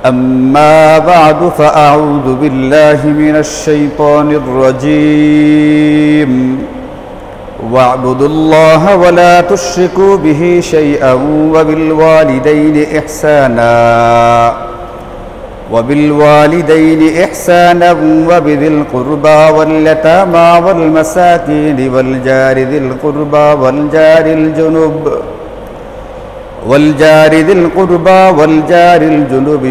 أما بعد فأعوذ بالله من الشيطان الرجيم واعبدوا الله ولا تشركوا به شيئا وبالوالدين إحسانا وبذي القربى واليتامى والمساكين والجار ذي القربى والجار الجنب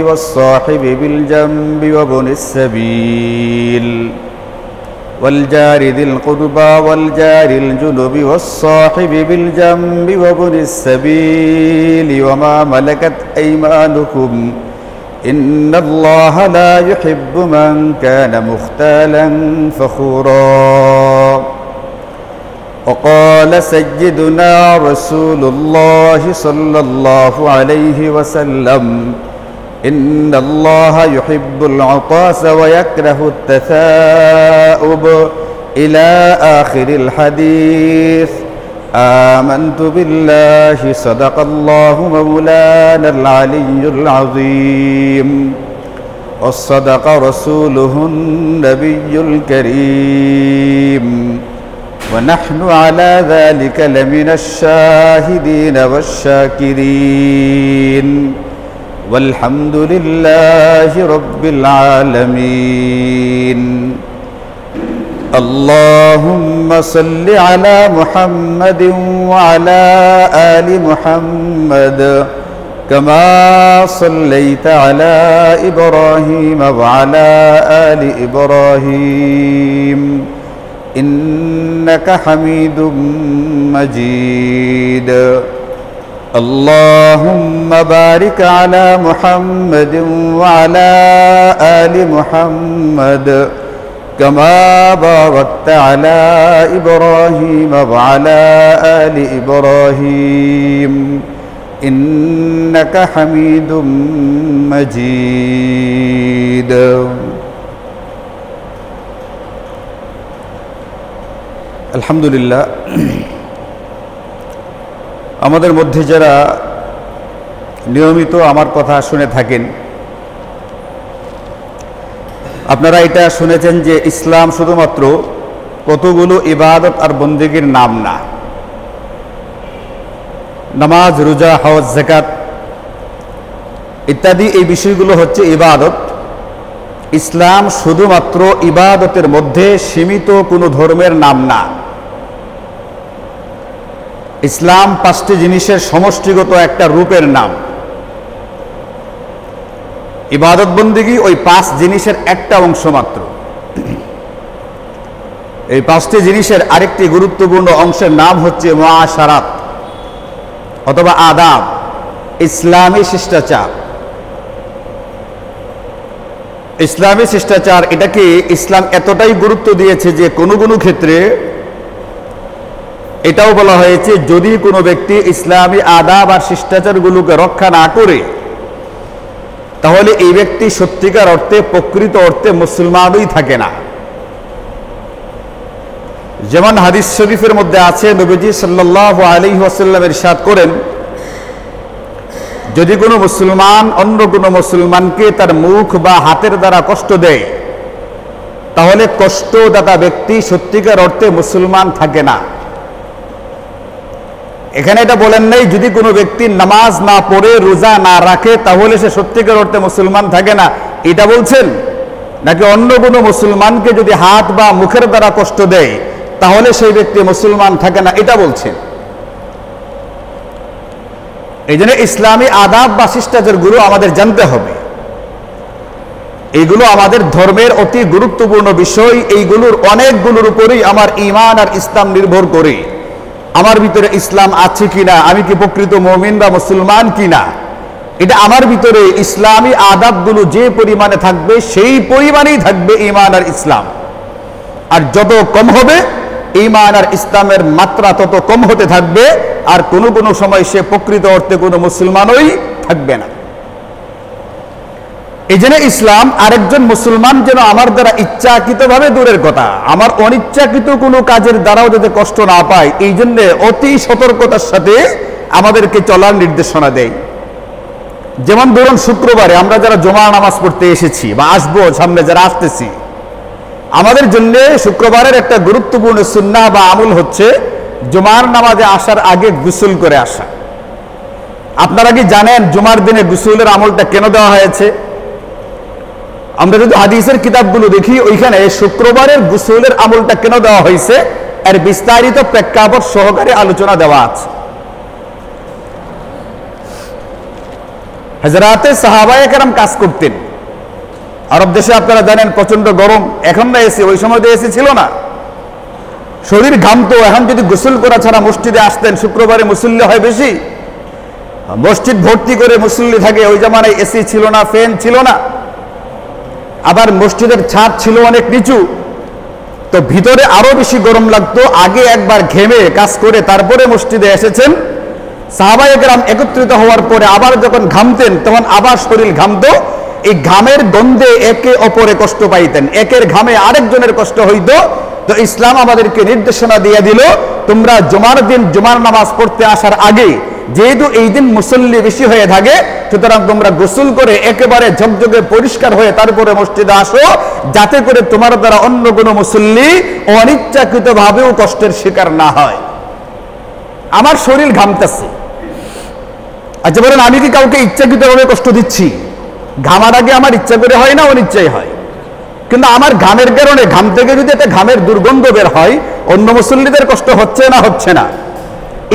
والصاحب بالجنب وابن السبيل والجار ذي القربى والجار الجنب والصاحب بالجنب وابن السبيل وما ملكت أيمانكم إن الله لا يحب من كان مختالا فخورا. وقال سيدنا رسول الله صلى الله عليه وسلم إن الله يحب العطاس ويكره التثاؤب إلى آخر الحديث. آمنت بالله صدق الله مولانا العلي العظيم وصدق رسوله النبي الكريم ونحن على ذلك لمن الشاهدين والشاكرين والحمد لله رب العالمين. اللهم صل على محمد وعلى آل محمد كما صليت على إبراهيم وعلى آل إبراهيم إنك حميد مجيد. اللهم بارك على محمد وعلى آل محمد كما باركت على إبراهيم وعلى آل إبراهيم إنك حميد مجيد. আলহামদুলিল্লাহ, আমাদের মধ্যে যারা নিয়মিত আমার কথা শুনে থাকেন, আপনারা এটা শুনেছেন যে ইসলাম শুধুমাত্র কতগুলো ইবাদত আর বন্দেগীর নাম না। নামাজ, রোজা, হজ, যাকাত ইত্যাদি এই বিষয়গুলো হচ্ছে ইবাদত। ইসলাম শুধুমাত্র ইবাদতের মধ্যে সীমিত কোনো ধর্মের নাম না। ইসলাম 5টি জিনিসের সমষ্টিগত একটা রূপের নাম। ইবাদত বন্দেগী ওই 5 জিনিসের একটা অংশ মাত্র। এই 5টি জিনিসের আরেকটি গুরুত্বপূর্ণ অংশের নাম হচ্ছে মুআশারাত অথবা আদাব, ইসলামী শিষ্টাচার। ইসলামী শিষ্টাচার এটাকে ইসলাম এতটাই গুরুত্ব দিয়েছে যে কোনো কোনো ক্ষেত্রে এটাও বলা হয়েছে যদি কোনো ব্যক্তি ইসলামী আদাব আর শিষ্টাচারগুলোকে রক্ষা না করে তাহলে এই ব্যক্তি সত্যিকার অর্থে প্রকৃত অর্থে মুসলমানই থাকে না। যেমন হাদিস শরীফের মধ্যে আছে, নবীজি সাল্লাল্লাহু আলাইহি ওয়াসাল্লাম ইরশাদ করেন, যদি কোনো মুসলমান অন্য কোনো মুসলমানকে তার মুখ বা হাতের দ্বারা কষ্ট দেয় তাহলে কষ্টদাতা ব্যক্তি সত্যিকার অর্থে মুসলমান থাকে না। এখানে এটা বলেন নাই যদি কোনো ব্যক্তি নামাজ না পড়ে রোজা না রাখে তাহলে সে সত্যিকার অর্থে মুসলমান থাকে না, এটা বলছেন, নাকি অন্য কোনো মুসলমানকে যদি হাত বা মুখের দ্বারা কষ্ট দেয় তাহলে সেই ব্যক্তি মুসলমান থাকে না, এটা বলছেন। এই জন্য ইসলামী আদাব বা শিষ্টাচারগুলো আমাদের জানতে হবে। এইগুলো আমাদের ধর্মের অতি গুরুত্বপূর্ণ বিষয়। এইগুলোর অনেকগুলোর উপরেই আমার ঈমান আর ইসলাম নির্ভর করে। আমার ভিতরে ইসলাম আছে কিনা, আমি কি প্রকৃত মুমিন বা মুসলমান কিনা, এটা আমার ভিতরে ইসলামী আদাবগুলো যে পরিমাণে থাকবে সেই পরিমাণেই থাকবে ঈমান আর ইসলাম। আর যত কম হবে ঈমান আর ইসলামের মাত্রা তত কম হতে থাকবে, আর কোনো কোনো সময় সে প্রকৃত অর্থে কোনো মুসলমানই থাকবে না। এই জন্য ইসলাম আরেকজন মুসলমান যেন আমার দ্বারা ইচ্ছাকৃতভাবে দূরের কথা, আমার অনিচ্ছাকৃত কোনো কাজের দ্বারাও যাতে কষ্ট না পায়, এই জন্য অতি সতর্কতার সাথে আমাদেরকে চলার নির্দেশনা দেয়। যেমন ধরুন শুক্রবারে আমরা যারা জুমার নামাজ পড়তে এসেছি বা আসবো, সামনে যারা আসতেছি, আমাদের জন্য শুক্রবারের একটা গুরুত্বপূর্ণ সুন্নাহ বা আমল হচ্ছে জুমার নামাজে আসার আগে গোসল করে আসা। আপনারা কি জানেন জুমার দিনে গোসলের আমলটা কেন দেওয়া হয়েছে? আমরা যদি হাদিসের কিতাবগুলো দেখি, ওইখানে শুক্রবারের গোসলের আমলটা কেন দেওয়া হয়েছে এর বিস্তারিত প্রেক্ষাপট সহকারে আলোচনা দেওয়া আছে। হযরতে সাহাবায়ে কেরাম কাজ করতেন। আরব দেশে আপনারা জানেন প্রচন্ড গরম, এখন না এসি, ওই সময় তো এসি ছিল না, শরীর ঘামতো। এখন যদি গোসল করা ছাড়া মসজিদে আসতেন, শুক্রবারে মুসল্লি হয় বেশি, মসজিদ ভর্তি করে মুসল্লি থাকে। ওই জামানায় এসি ছিল না, ফ্যান ছিল না, আবার মসজিদের ছাদ ছিল অনেক নিচু, তো ভিতরে আরো বেশি গরম লাগতো। আগে একবার ঘেমে কাজ করে তারপরে মসজিদে এসেছেন। সাহাবায়ে কেরাম একত্রিত হওয়ার পরে আবার যখন ঘামতেন তখন আবার শরীর ঘামতো। এই ঘামের গন্ধে একে অপরে কষ্ট পাইতেন, একের ঘামে আরেকজনের কষ্ট হইতো। তো ইসলাম আমাদেরকে নির্দেশনা দিয়ে দিল, তোমরা জুমার দিন জুমার নামাজ পড়তে আসার আগে, যেহেতু এই দিন মুসল্লি বেশি হয়ে থাকে, সুতরাং তোমরা গোসল করে একেবারে ঝকঝকে পরিষ্কার হয়ে তারপরে মসজিদে আসো, যাতে করে তোমার দ্বারা অন্য কোনো মুসল্লি অনিচ্ছাকৃত ভাবেও কষ্টের শিকার না হয়। আমার শরীর ঘামতেছে, আচ্ছা বলেন আমি কি কাউকে ইচ্ছাকৃতভাবে কষ্ট দিচ্ছি? ঘামাটাকে আমার ইচ্ছা করে হয় না, অনিচ্ছাই হয়। কিন্তু আমার ঘামের কারণে, ঘাম থেকে যদি একটা ঘামের দুর্গন্ধ বের হয়, অন্য মুসল্লিদের কষ্ট হচ্ছে না? হচ্ছে না।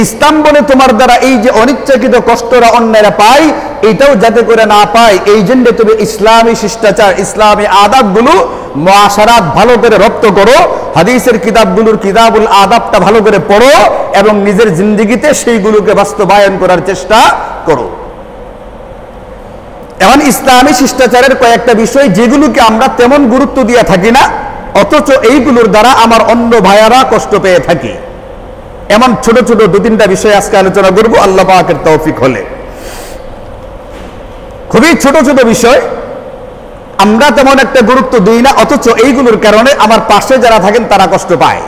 ইসলাম বলে তোমার দ্বারা এই যে অনিচ্ছাকৃত কষ্টরা অন্যরা পায়, এটাও যাতে করে না পায়, এই জন্য তুমি ইসলামী শিষ্টাচার, ইসলামী আদাবগুলো, মুআশারাত ভালো করে রপ্ত করো, হাদিসের কিতাবগুলোর কিতাবুল আদাবটা ভালো করে পড়ো এবং নিজের জিন্দেগিতে সেইগুলোকে বাস্তবায়ন করার চেষ্টা করো। এখন ইসলামী শিষ্টাচারের কয়েকটা বিষয় যেগুলোকে আমরা তেমন গুরুত্ব দিয়ে থাকি না, অথচ এইগুলোর দ্বারা আমার অন্য ভাইয়ারা কষ্ট পেয়ে থাকি। এমন ছোট ছোট দু তিনটা বিষয় আজকে আলোচনা করবো আল্লাহ পাকের তৌফিক হলে। খুবই ছোট ছোট বিষয়, আমরা তেমন একটা গুরুত্ব দিই না, অথচ এইগুলোর কারণে আমার পাশে যারা থাকেন তারা কষ্ট পায়।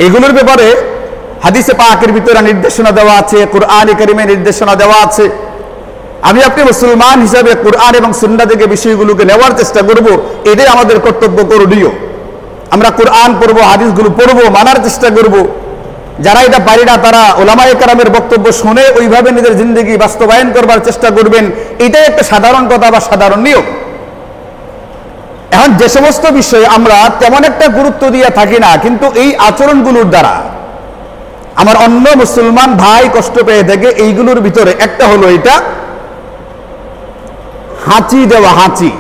এগুলোর ব্যাপারে হাদিসে পাকের ভিতরে নির্দেশনা দেওয়া আছে, কুরআনে কারীমে নির্দেশনা দেওয়া আছে। আমি আপনি মুসলমান হিসাবে কুরআন এবং সুন্নাহ থেকে বিষয়গুলোকে নেওয়ার চেষ্টা করব, এটাই আমাদের কর্তব্য করণীয়। আমরা কুরআন পড়বো, হাদিসগুলো পড়বো, মানার চেষ্টা করব। যারা এটা পারি না তারা উলামায়ে কেরামের বক্তব্য শুনে ওইভাবে নিজের জিন্দেগি বাস্তবায়ন করবার চেষ্টা করবেন, এটাই একটা সাধারণ কথা বা সাধারণ নিয়ম। এখন যে সমস্ত বিষয়ে আমরা তেমন একটা গুরুত্ব দিয়ে থাকি না, কিন্তু এই আচরণগুলোর দ্বারা আমার অন্য মুসলমান ভাই কষ্ট পেয়ে থাকে, এইগুলোর ভিতরে একটা হলো এটা হাঁচি দেওয়া। হাঁচি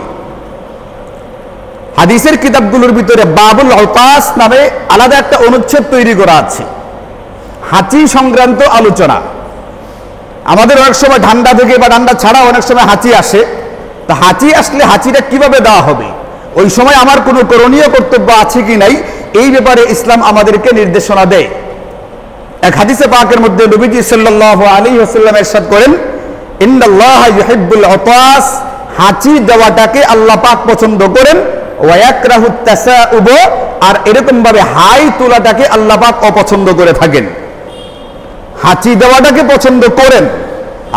হাদিসের কিতাবগুলোর ভিতরে বাবুল আওতাস নামে আলাদা একটা অনুচ্ছেদ তৈরি করা আছে, হাঁচি সংক্রান্ত আলোচনা। আমাদের অনেক সময় ঠান্ডা থেকে বা ঠান্ডা ছাড়া অনেক সময় হাঁচি আসে, তা হাঁচি আসলে হাঁচিটা কিভাবে দেওয়া হবে, ওই সময় আমার কোনো করণীয় কর্তব্য আছে কি নাই, এই ব্যাপারে ইসলাম আমাদেরকে নির্দেশনা দেয়। এক হাদিসে পাকের মধ্যে নবীজি সাল্লাল্লাহু আলাইহি ওয়াসাল্লাম ইরশাদ করেন, ইন্নাল্লাহা ইউহিব্বুল আওতাস, হাঁচি দেওয়াটাকে আল্লাহ পাক পছন্দ করেন, ওয়া ইয়াকরাহুত তাসাউব, আর এরকম ভাবে হাই তোলাটাকে আল্লাহ পাক অপছন্দ করে থাকেন। হাঁচি দেওয়াটাকে পছন্দ করেন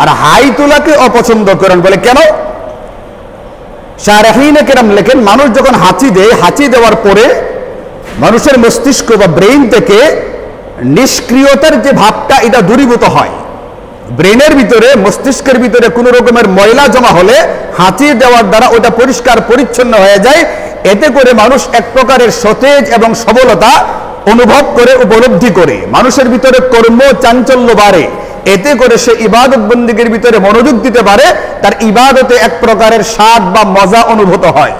আর হাই তোলাকে অপছন্দ করেন। বলে কেন? শারহিনে কেরাম লেখেন, মানুষ যখন হাঁচি দেয়, হাঁচি দেওয়ার পরে মানুষের মস্তিষ্ক বা ব্রেইন থেকে নিষ্ক্রিয়তার যে ভাবটা এটা দূরীভূত হয়। ব্রেনের ভিতরে, মস্তিষ্কের ভিতরে কোনো রকমের ময়লা জমা হলে হাঁচি দেওয়ার দ্বারা ওটা পরিষ্কার পরিচ্ছন্ন হয়ে যায়। এতে করে মানুষ এক প্রকারের সতেজ এবং সবলতা অনুভব করে, উপলব্ধি করে, মানুষের ভিতরে কর্ম চাঞ্চল্য বাড়ে। এতে করে সে ইবাদত বন্দেগীর ভিতরে মনোযোগ দিতে পারে, তার ইবাদতে এক প্রকারের স্বাদ বা মজা অনুভূত হয়।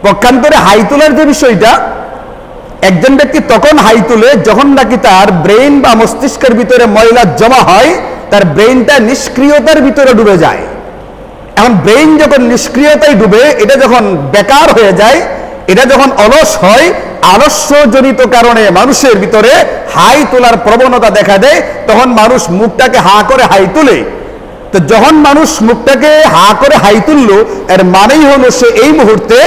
পক্ষান্তরে হাই তোলার যে বিষয়টা, একজন ব্যক্তি তখন হাই তুলে যখন নাকি তার ব্রেইন বা মস্তিষ্কের ভিতরে ময়লা জমা হয়, তার ব্রেইনটা নিষ্ক্রিয়তার ভিতরে ডুবে যায়। এখন ব্রেইন যখন নিষ্ক্রিয়তায় ডুবে, এটা যখন বেকার হয়ে যায়, এটা যখন অলস হয়, আলস্যজনিত কারণে মানুষের ভিতরে হাই তোলার প্রবণতা দেখা দেয়, তখন মানুষ মুখটাকে হা করে হাই তুলে। তো যখন মানুষ মুখটাকে হা করে হাই তুললো, এর মানেই হলো সে এই মুহূর্তে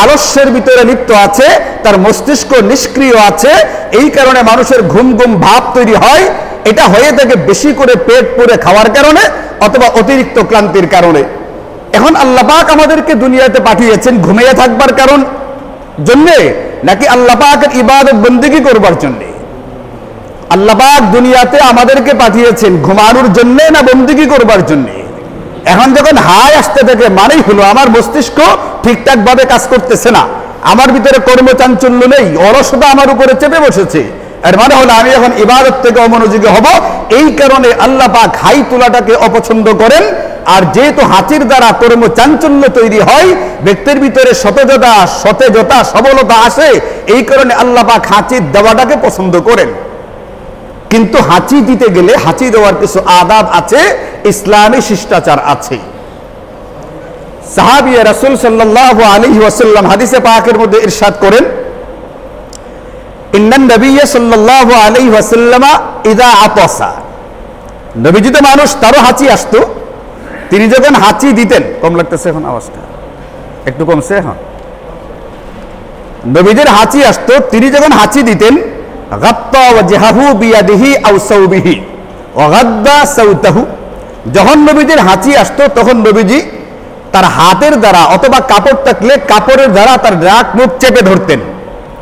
আলস্যের ভিতরে লিপ্ত আছে, তার মস্তিষ্ক নিষ্ক্রিয় আছে। এই কারণে মানুষের ঘুম ঘুম ভাব তৈরি হয়। এটা হয়ে থাকে বেশি করে পেট পুরে খাওয়ার কারণে অথবা অতিরিক্ত ক্লান্তির কারণে। এখন আল্লাহ পাক আমাদেরকে দুনিয়াতে পাঠিয়েছেন ঘুমিয়ে থাকবার কারণ জন্যে নাকি আল্লাহ পাকের ইবাদত বন্দেগী করবার জন্যে? আল্লাহ পাক দুনিয়াতে আমাদেরকে পাঠিয়েছেন ঘুমানোর জন্য না বন্দেগী করবার জন্য? এখন যখন হাই আসতে থাকে মানেই হলো আমার মস্তিষ্ক ঠিকঠাক ভাবে কাজ করতেছে না, আমার ভিতরে কর্মচাঞ্চল্য নেই, অলসতা আমার উপরে চেপে বসেছে, এর মানে হলো আমি এখন ইবাদত থেকে অমনোযোগী হব। এই কারণে আল্লাহ পাক হাই তোলাটাকে অপছন্দ করেন। আর যেহেতু হাঁচির দ্বারা কর্মচাঞ্চল্য তৈরি হয়, ব্যক্তির ভিতরে সতেজতা সবলতা আসে, এই কারণে আল্লাহ পাক হাঁচি দেওয়াটাকে পছন্দ করেন। কিন্তু হাঁচি দিতে গেলে হাঁচি দেওয়ার কিছু আদাব আছে, ইসলামী শিষ্টাচার আছে। সাহাবী রাসূল সাল্লাল্লাহু আলাইহি ওয়াসাল্লাম হাদিসে পাকের মধ্যে ইরশাদ করেন, ইন্নান নবিয়্য সাল্লাল্লাহু আলাইহি ওয়াসাল্লাম ইযা আতাসা, নবীজি তো মানুষ, তারও হাঁচি আসতো, তিনি যখন হাঁচি দিতেন, কম লাগতেছে এখন আওয়াজটা, একটু কমছে এখন, নবীজির হাঁচি আসতো, তিনি যখন হাঁচি দিতেন গাত্তা ওয়াজহাহু বিয়াদিহি আও সাওবিহি ওয়া গাদ্দা সাওতাহু, যখন নবীজির হাঁচি আসতো তখন নবীজি তার হাতের দ্বারা অথবা কাপড় থাকলে কাপড়ের দ্বারা তার নাক মুখ চেপে ধরতেন,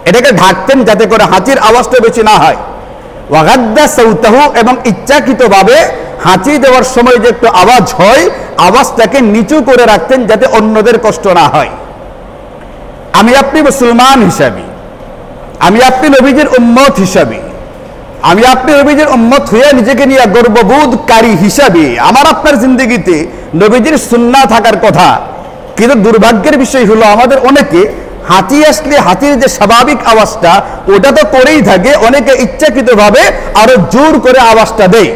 এটাকে ঢাকতেন যাতে করে হাঁচির আওয়াজটা বেশি না হয়। ওয়া গাদ্দা সাওতাহু, এবং ইচ্ছাকৃতভাবে হাঁচি দেওয়ার সময় যে একটু আওয়াজ হয়, আওয়াজটাকে নিচু করে রাখতেন যাতে অন্যদের কষ্ট না হয়। আমি আপনি মুসলমান হিসাবে, আমি আপনি নবীজির উম্মত হিসাবে, আমি আপনি নবীজির উম্মত হয়ে নিজেকে নিয়ে গর্ববোধকারী হিসাবে আমার আপনার জিন্দগিতে নবীজির সুন্নাহ থাকার কথা। কিন্তু দুর্ভাগ্যের বিষয় হলো আমাদের অনেকে হাঁচি আসলে হাঁচির যে স্বাভাবিক আওয়াজটা ওটা তো করেই থাকে, অনেকে ইচ্ছাকৃতভাবে আরো জোর করে আওয়াজটা দেয়।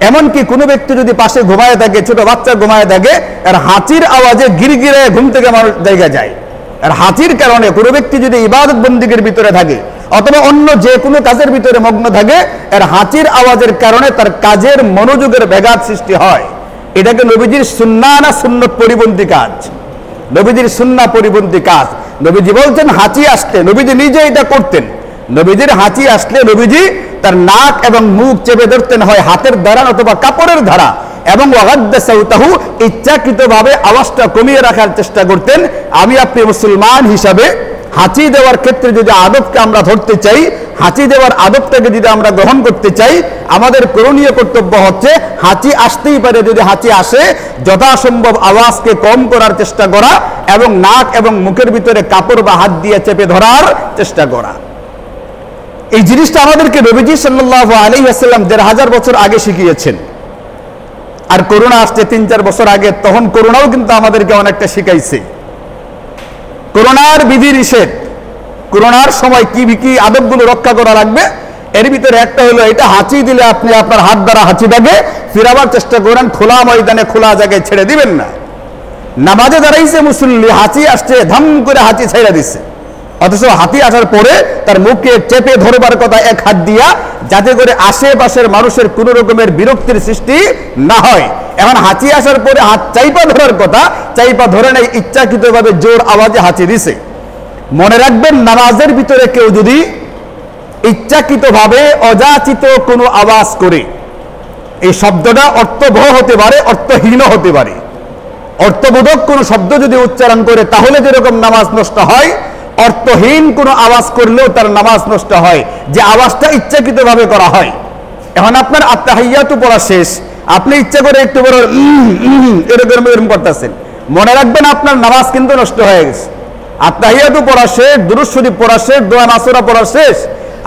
এমনকি কোনো ব্যক্তি যদি পাশে ঘুমায় থাকে, ছোট বাচ্চা ঘুমায় থাকে, আর হাঁচির আওয়াজে গিরগিরে ঘুম থেকে মানুষ জায়গা যায়। আর হাঁচির কারণে কোনো ব্যক্তি যদি ইবাদত বন্দেগীর ভিতরে থাকে অথবা অন্য যে কোনো কাজের ভিতরে মগ্ন থাকে, এর হাঁচির আওয়াজের কারণে তার কাজের মনোযোগের ব্যাঘাত সৃষ্টি হয়। এটাকে নবীজির সুন্নাহ না সুন্নত পরিপন্থী কাজ? নবীজির সুন্নাহ পরিপন্থী কাজ। নবীজি বলছেন হাঁচি আসলে, নবীজি নিজে এটা করতেন, নবীজির হাঁচি আসলে নবীজি তার নাক এবং মুখ চেপে ধরতেন, হয় হাতের দ্বারা অথবা কাপড়ের দ্বারা, এবং ওয়াগাদ্দা সাওতাহু, ইচ্ছাকৃতভাবে আওয়াজটা কমিয়ে রাখার চেষ্টা করতেন। আমি আপনি মুসলমান হিসাবে হাঁচি দেওয়ার ক্ষেত্রে যদি আদবকে আমরা ধরতে চাই, হাঁচি দেওয়ার আদবটাকে যদি আমরা গ্রহণ করতে চাই, আমাদের করণীয় কর্তব্য হচ্ছে হাঁচি আসতেই পারে, যদি হাঁচি আসে যথাসম্ভব আওয়াজকে কম করার চেষ্টা করা এবং নাক এবং মুখের ভিতরে কাপড় বা হাত দিয়ে চেপে ধরার চেষ্টা করা। এই জিনিসটা আমাদেরকে নবীজি সাল্লাল্লাহু আলাইহি ওয়াসাল্লাম ১৫০০ বছর আগে শিখিয়েছেন। আর করোনা আসছে ৩-৪ বছর আগে, তখন করোনাও কিন্তু আমাদেরকে অনেকটা শিখাইছে। করোনার বিধি নিষেধ, করোনার সময় কি কি আদবগুলো রক্ষা করা লাগবে, এর ভিতরে একটা হলো এটা হাঁচি দিলে আপনি আপনার হাত দ্বারা হাঁচিটাকে ফিরাবার চেষ্টা করেন, খোলা ময়দানে খোলা জায়গায় ছেড়ে দিবেন না। নামাজে দাঁড়াইছে মুসল্লি, হাঁচি আসছে, ধাম করে হাঁচি ছেড়ে দিচ্ছে, অথচ হাতি আসার পরে তার মুখে চেপে ধরবার কথা এক হাত দিয়া, যাতে করে আশেপাশের মানুষের কোন রকমের বিরক্তির সৃষ্টি না হয়। এখন হাঁচি আসার পরে হাত চাইপা ধরার কথা, চাইপা ধরে নাই, ইচ্ছাকৃতভাবে জোর আওয়াজে হাঁচি দিছে। মনে রাখবেন, নামাজের ভিতরে কেউ যদি ইচ্ছাকৃতভাবে অযাচিত কোনো আওয়াজ করে, এই শব্দটা অর্থবহ হতে পারে, অর্থহীন হতে পারে। অর্থবোধক কোনো শব্দ যদি উচ্চারণ করে তাহলে যেরকম নামাজ নষ্ট হয়, অর্থহীন কোনো আওয়াজ করলেও তার নামাজ নষ্ট হয়, যে আওয়াজটা ইচ্ছাকৃতভাবে করা হয়। এখন আপনার আত্তাহিয়াতু পড়া শেষ, আপনি ইচ্ছা করে একটু বড় এরকম করতেছেন, মনে রাখবেন আপনার নামাজ কিন্তু নষ্ট হয়ে গেছে। আত্তাহিয়াতু পড়া শেষ, দুরূদ শরীফ পড়া শেষ, দোয়া মাসুরা পড়া শেষ,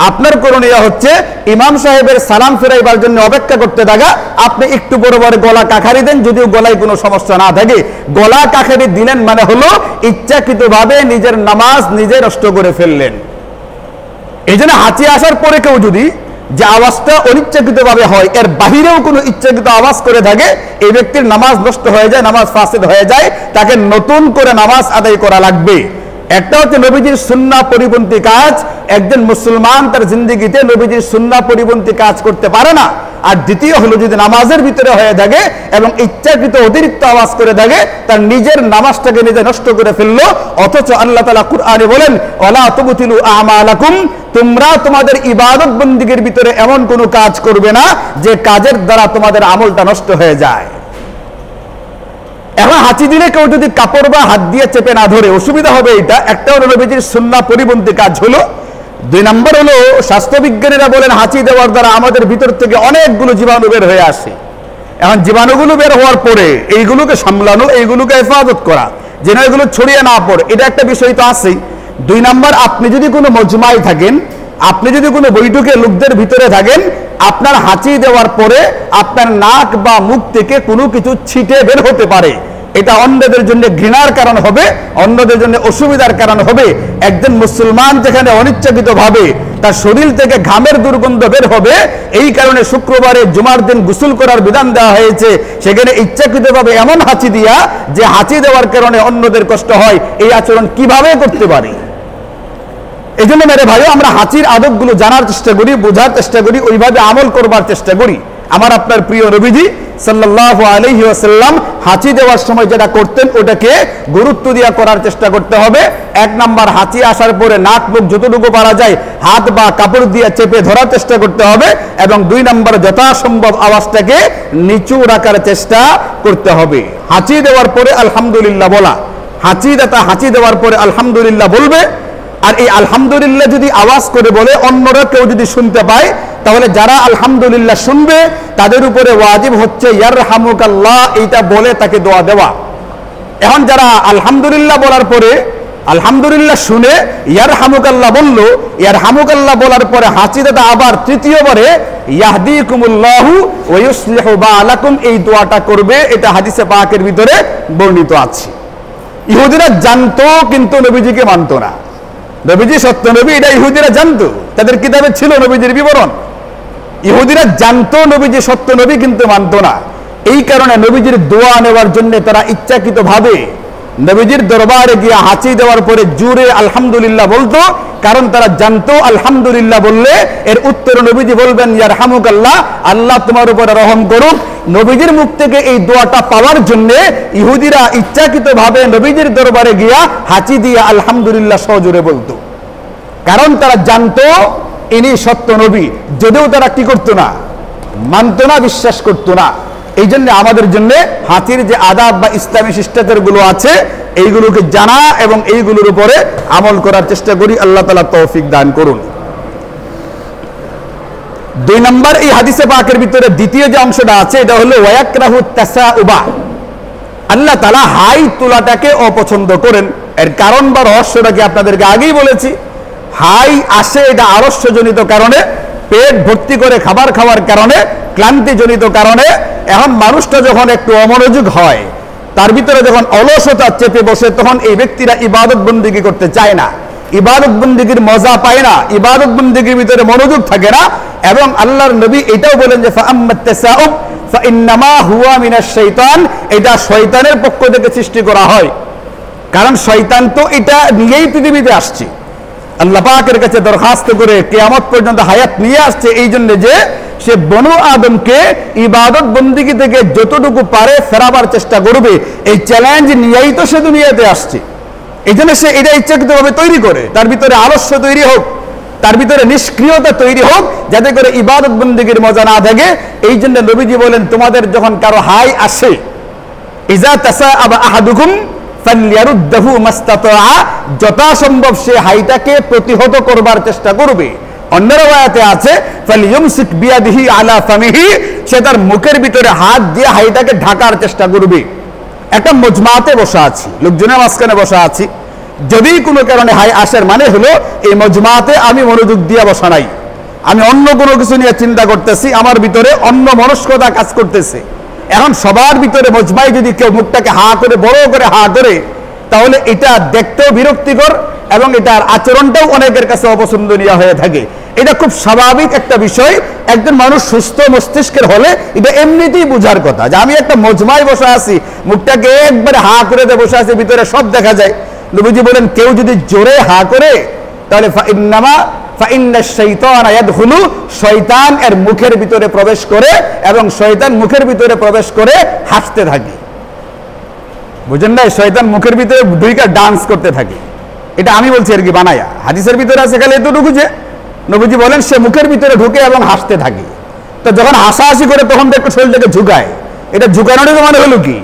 আপনার করণীয় হচ্ছে ইমাম সাহেবের সালাম ফেরাইবার জন্য অপেক্ষা করতে থাকা। আপনি একটু বড় বড় গলা কাখারি দেন, যদিও গলায় কোনো সমস্যা না থাকে, গলা কাখারি দিলেন মানে হলো ইচ্ছাকৃতভাবে নিজের নামাজ নিজে নষ্ট করে ফেললেন। এই জন্য হাঁচি আসার পরে কেউ যদি যে আওয়াজটা অনিচ্ছাকৃতভাবে হয়, এর বাহিরেও কোনো ইচ্ছাকৃত আওয়াজ করে থাকে, এই ব্যক্তির নামাজ নষ্ট হয়ে যায়, নামাজ ফাসিদ হয়ে যায়, তাকে নতুন করে নামাজ আদায় করা লাগবে। একটা হচ্ছে নবীজির সুন্নাহ পরিপন্থী কাজ, একজন মুসলমান তার জিন্দেগিতে নবীজির সুন্নাহ পরিপন্থী কাজ করতে পারে না। আর দ্বিতীয় হলো যদি নামাজের ভিতরে হয়ে থাকে এবং ইচ্ছাকৃত অতিরিক্ত আওয়াজ করে থাকে, তার নিজের নামাজটাকে নিজে নষ্ট করে ফেললো। অথচ আল্লাহ তাআলা কুরআনে বলেন, ওয়ালা তুবতিলু আমালাকুম, তোমরা তোমাদের ইবাদত বন্দেগীর ভিতরে এমন কোনো কাজ করবে না যে কাজের দ্বারা তোমাদের আমলটা নষ্ট হয়ে যায়। এখন হাঁচি দিলে কেউ যদি কাপড় বা হাত দিয়ে চেপে না ধরে অসুবিধা হবে। এটা একটা হলো নবীজির সুন্নাহ পরিপন্থী কাজ হলো। 2 নম্বর হলো স্বাস্থ্যবিজ্ঞানীরা বলেন হাঁচি দেওয়ার দ্বারা আমাদের ভিতর থেকে অনেকগুলো জীবাণু বের হয়ে আসে। এখন জীবাণুগুলো বের হওয়ার পরে এইগুলোকে সামলানো, এইগুলোকে হেফাজত করা যেন এগুলো ছড়িয়ে না পড়ে, এটা একটা বিষয় তো আছেই। 2 নম্বর, আপনি যদি কোনো মজমায় থাকেন, আপনি যদি কোনো বৈঠকে লোকদের ভিতরে থাকেন, আপনার হাঁচি দেওয়ার পরে আপনার নাক বা মুখ থেকে কোনো কিছু ছিটে বের হতে পারে। এটা অন্যদের জন্য ঘৃণার কারণ হবে, অন্যদের জন্য অসুবিধার কারণ হবে। একজন মুসলমান যেখানে অনিচ্ছাকৃতভাবে তার শরীর থেকে ঘামের দুর্গন্ধ বের হবে, এই কারণে শুক্রবারে জুমার দিন গোসল করার বিধান দেওয়া হয়েছে। সেখানে ইচ্ছাকৃতভাবে এমন হাঁচি দিয়া যে হাঁচি দেওয়ার কারণে অন্যদের কষ্ট হয়, এই আচরণ কিভাবে করতে পারি? এই জন্য মেরে ভাইও আমরা হাঁচির আদবগুলো জানার চেষ্টা করি, বোঝার চেষ্টা করি, ওইভাবে আমল করবার চেষ্টা করি। আমার আপনার প্রিয় নবীজি সাল্লাল্লাহু আলাইহি ওয়াসাল্লাম হাঁচি দেওয়ার সময় যেটা করতেন ওটাকে গুরুত্ব দিয়ে করার চেষ্টা করতে হবে। 1 নাম্বার, হাঁচি আসার পরে নাক মুখ যতটুকু পারা যায় হাত বা কাপড় দিয়ে চেপে ধরার চেষ্টা করতে হবে। এবং 2 নাম্বার, যথাসম্ভব আওয়াজটাকে নিচু রাখার চেষ্টা করতে হবে। হাঁচি দেওয়ার পরে আলহামদুলিল্লাহ বলা, হাঁচি দেওয়ার পরে আলহামদুলিল্লাহ বলবে। আর এই আলহামদুলিল্লাহ যদি আওয়াজ করে বলে অন্যরা কেউ যদি শুনতে পায়, তাহলে যারা আলহামদুলিল্লাহ শুনবে তাদের উপরে ওয়াজিব হচ্ছে ইয়ারহামুকাল্লাহ এইটা বলে তাকে দোয়া দেওয়া। এখন যারা আলহামদুলিল্লাহ বলার পরে আলহামদুলিল্লাহ শুনে ইয়ারহামুকাল্লাহ বললো, ইয়ারহামুকাল্লাহ বলার পরে হাঁচিদাতা আবার তৃতীয়বারে ইয়াহদিকুমুল্লাহু ওয়া ইউসলিহু বালাকুম এই দোয়াটা করবে। এটা হাদিসে পাকের ভিতরে বর্ণিত আছে। ইহুদিরা জানতো কিন্তু নবীজিকে মানতো না। নবীজি সত্য নবী এটা ইহুদিরা জানতো, তাদের কিতাবে ছিল নবীজির বিবরণ। ইহুদিরা জানতো নবীজি সত্য নবী কিন্তু মানতো না। এই কারণে নবীজির দোয়া নেওয়ার জন্য তারা ইচ্ছাকৃতভাবে নবীজির দরবারে গিয়ে হাঁচি দেওয়ার পরে জোরে আলহামদুলিল্লাহ বলতো, কারণ তারা জানতো আলহামদুলিল্লাহ বললে এর উত্তরে নবীজি বলবেন ইয়ারহামুকাল্লাহ, আল্লাহ তোমার উপরে রহম করুক। নবীজির মুখ থেকে এই দোয়াটা পাওয়ার জন্য ইহুদিরা ইচ্ছাকৃতভাবে নবীজির দরবারে গিয়া হাঁচি দিয়ে আলহামদুলিল্লাহ সজোরে বলতো, কারণ তারা জানতো ইনি সত্য নবী। যদিও তারা কি করতো না, মানতো না, বিশ্বাস করতো না। এই জন্য আমাদের জন্য হাঁচির যে আদাব বা ইসলামী শিষ্টাচার গুলো আছে এইগুলোকে জানা এবং এইগুলোর উপরে আমল করার চেষ্টা করি। আল্লাহ তাআলা তৌফিক দান করুন। 2 নম্বর, এই হাদিসে পাকের ভিতরে দ্বিতীয় যে অংশটা আছে এটা হলো ওয়ায়াকরাহু তাসাউবা। আল্লাহ তাআলা হাই তোলাটাকে অপছন্দ করেন। এর কারণ বা রহস্যটাকে আপনাদেরকে আগেই বলেছি। হাই আসে এটা আলস্যজনিত কারণে, পেট ভর্তি করে খাবার খাওয়ার কারণে, ক্লান্তিজনিত কারণে। এখন মানুষটা যখন একটু অমনোযোগ হয়, তার ভিতরে যখন অলসতা চেপে বসে, তখন এই ব্যক্তিরা ইবাদত বন্দেগী করতে চায় না, ইবাদত বন্দেগীর মজা পায় না, ইবাদত বন্দেগীর ভিতরে মনোযোগ থাকে না। এবং আল্লাহর নবী এটাও বলেন যে ফাআম্মাত তাসাউব ফাইন্নামা হুয়া মিনাশ শাইতান, এটা শয়তানের পক্ষ থেকে সৃষ্টি করা হয়। কারণ শয়তান তো এটা নিয়েই পৃথিবীতে আসছে। আল্লাহ পাকের কাছে দরখাস্ত করে কিয়ামত পর্যন্ত হায়াত নিয়ে আসছে এই জন্য যে সে বনু আদমকে ইবাদত বন্দেগী থেকে যতটুকু পারে ফেরাবার চেষ্টা করবে। এই চ্যালেঞ্জ নিয়েই তো সে দুনিয়াতে আসছে। এই জন্য সে এটা ইচ্ছাকৃতভাবে তৈরি করে, তার ভিতরে আলস্য তৈরি হোক, তার ভিতরে নিষ্ক্রিয়তা তৈরি হোক, যাতে করে ইবাদত বন্দেগীর মজা না থাকে। এই জন্য নবীজি বলেন, তোমাদের যখন কারো হাই আসে, ইজা তাসাআবা আহাদুকুম ফালইয়ারুদ্দাহু মাস্তাতাআ, যথাসম্ভব সে হাইটাকে প্রতিহত করবার চেষ্টা করবে। অন্য রাওয়ায়াতে আছে ফালইয়ুমসিক বিয়াদিহি আলা ফামিহি, সে তার মুখের ভিতরে হাত দিয়ে হাইটাকে ঢাকার চেষ্টা করবে। একটা মজমাতে বসা আছি, লোকজনের মাঝখানে বসা আছি, যদি কোনো কারণে হাই আসার মানে হলো এই মজমাতে আমি মনোযোগ দিয়ে বসা নাই, আমি অন্য কোনো কিছু নিয়ে চিন্তা করতেছি, আমার ভিতরে অন্য মনস্কতা কাজ করতেছে। এখন সবার ভিতরে মজমায় যদি কেউ মুখটাকে হা করে বড় করে হা করে, তাহলে এটা দেখতেও বিরক্তিকর এবং এটার আচরণটাও অনেকের কাছে অপছন্দনীয় হয়ে থাকে। এটা খুব স্বাভাবিক একটা বিষয়। একজন মানুষ সুস্থ মস্তিষ্কের হলে এটা এমনিতেই বোঝার কথা যে আমি একটা মজমায় বসে আছি, মুখটাকে একবারে হা করে দিয়ে বসে আছি, ভিতরে সব দেখা যায়, নবীজি বলেন কেউ যদি জোরে হা করে তাহলে শয়তান এর মুখের ভিতরে প্রবেশ করে এবং শয়তান মুখের ভিতরে প্রবেশ করে হাসতে থাকে। বুঝেন না? শয়তান মুখের ভিতরে দুইটা ডান্স করতে থাকে। এটা আমি বলছি আর কি বানায়া, হাদিসের ভিতরে আছে খালি এতটুকু যে নবীজি বলেন সে মুখের ভিতরে ঢুকে এবং হাসতে থাকে। তো যখন হাসাহাসি করে তখন একটু শরীরটাকে ঝুঁকায়। এটা ঝুঁকানোর মানে হলো কি?